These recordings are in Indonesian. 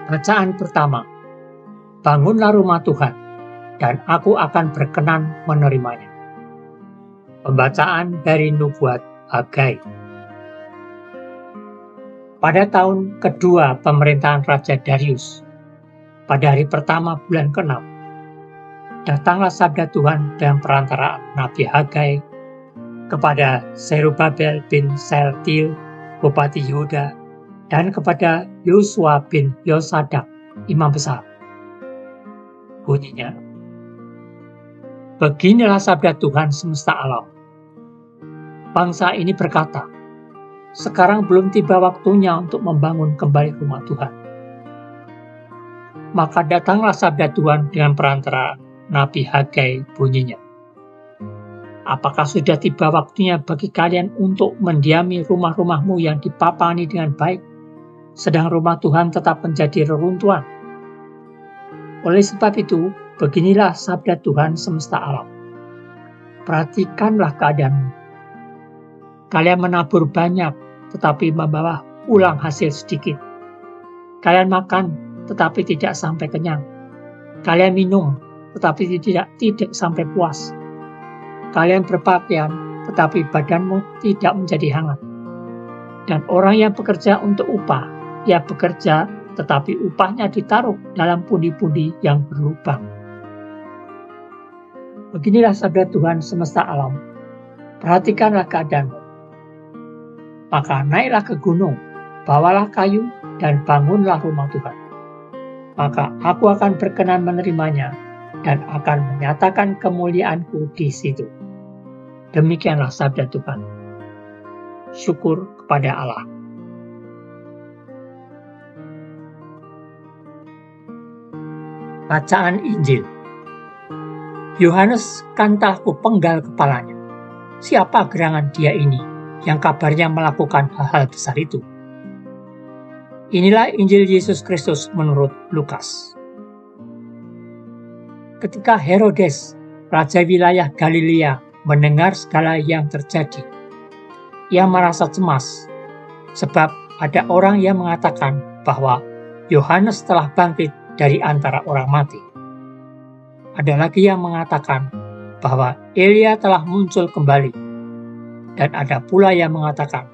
Bacaan pertama. Bangunlah rumah Tuhan, dan aku akan berkenan menerimanya. Pembacaan dari Nubuat Hagai. Pada tahun kedua pemerintahan Raja Darius, pada hari pertama bulan ke-6, datanglah sabda Tuhan dengan perantaraan Nabi Hagai kepada Zerubabel bin Shealtiel, Bupati Yehuda, dan kepada Yosua bin Yosadak, Imam Besar. Bunyinya, beginilah sabda Tuhan semesta alam. Bangsa ini berkata, sekarang belum tiba waktunya untuk membangun kembali rumah Tuhan. Maka datanglah sabda Tuhan dengan perantara Nabi Hagai, bunyinya, apakah sudah tiba waktunya bagi kalian untuk mendiami rumah-rumahmu yang dipapani dengan baik, sedang rumah Tuhan tetap menjadi reruntuhan? Oleh sebab itu, beginilah sabda Tuhan semesta alam. Perhatikanlah keadaanmu. Kalian menabur banyak, tetapi membawa pulang hasil sedikit. Kalian makan, tetapi tidak sampai kenyang. Kalian minum, tetapi tidak sampai puas. Kalian berpakaian, tetapi badanmu tidak menjadi hangat. Dan orang yang bekerja untuk upah, ia bekerja, tetapi upahnya ditaruh dalam pundi-pundi yang berlubang. Beginilah sabda Tuhan semesta alam. Perhatikanlah keadaanmu. Maka naiklah ke gunung, bawalah kayu, dan bangunlah rumah Tuhan. Maka aku akan berkenan menerimanya, dan akan menyatakan kemuliaanku di situ. Demikianlah sabda Tuhan. Syukur kepada Allah. Bacaan Injil. Yohanes kan telah kupenggal kepalanya. Siapa gerangan dia ini yang kabarnya melakukan hal-hal besar itu? Inilah Injil Yesus Kristus menurut Lukas. Ketika Herodes, raja wilayah Galilea, mendengar segala yang terjadi, ia merasa cemas, sebab ada orang yang mengatakan bahwa Yohanes telah bangkit dari antara orang mati. Ada lagi yang mengatakan bahwa Elia telah muncul kembali, dan ada pula yang mengatakan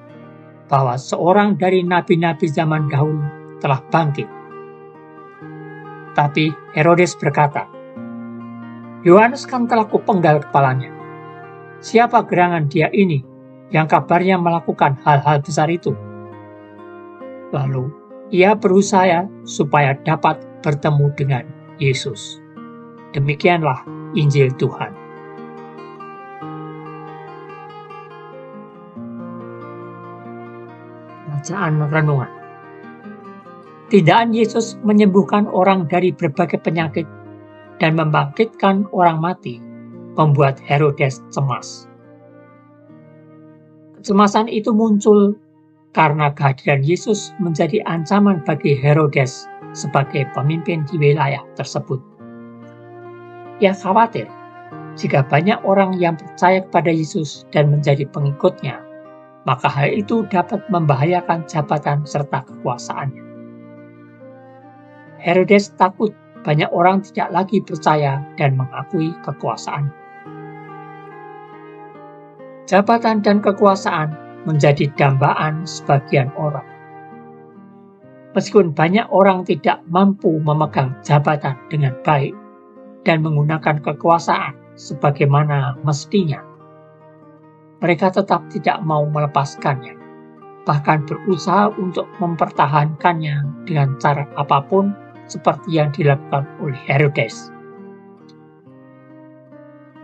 bahwa seorang dari nabi-nabi zaman dahulu telah bangkit. Tapi Herodes berkata, Yohanes kan telah kupenggal kepalanya. Siapa gerangan dia ini yang kabarnya melakukan hal-hal besar itu? Lalu ia berusaha supaya dapat bertemu dengan Yesus. Demikianlah Injil Tuhan. Bacaan renungan. Tindakan Yesus menyembuhkan orang dari berbagai penyakit dan membangkitkan orang mati membuat Herodes cemas. Kecemasan itu muncul karena kehadiran Yesus menjadi ancaman bagi Herodes sebagai pemimpin di wilayah tersebut. Ia khawatir jika banyak orang yang percaya kepada Yesus dan menjadi pengikutnya, maka hal itu dapat membahayakan jabatan serta kekuasaannya. Herodes takut banyak orang tidak lagi percaya dan mengakui kekuasaan. Jabatan dan kekuasaan menjadi dambaan sebagian orang. Meskipun banyak orang tidak mampu memegang jabatan dengan baik dan menggunakan kekuasaan sebagaimana mestinya, mereka tetap tidak mau melepaskannya, bahkan berusaha untuk mempertahankannya dengan cara apapun seperti yang dilakukan oleh Herodes.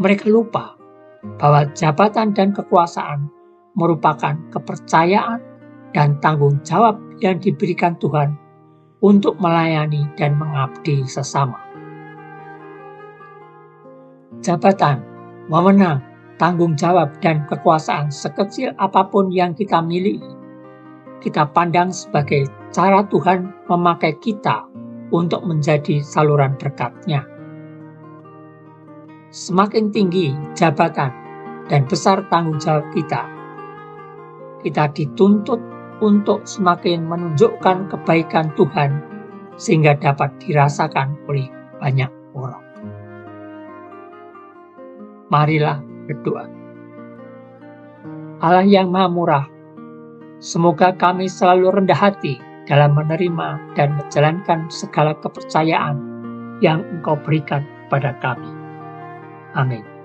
Mereka lupa bahwa jabatan dan kekuasaan merupakan kepercayaan dan tanggung jawab yang diberikan Tuhan untuk melayani dan mengabdi sesama. Jabatan, wewenang, tanggung jawab, dan kekuasaan sekecil apapun yang kita miliki, kita pandang sebagai cara Tuhan memakai kita untuk menjadi saluran berkat-Nya. Semakin tinggi jabatan dan besar tanggung jawab kita dituntut untuk semakin menunjukkan kebaikan Tuhan sehingga dapat dirasakan oleh banyak orang. Marilah berdoa. Allah yang Maha Murah, semoga kami selalu rendah hati dalam menerima dan menjalankan segala kepercayaan yang Engkau berikan kepada kami. Amin.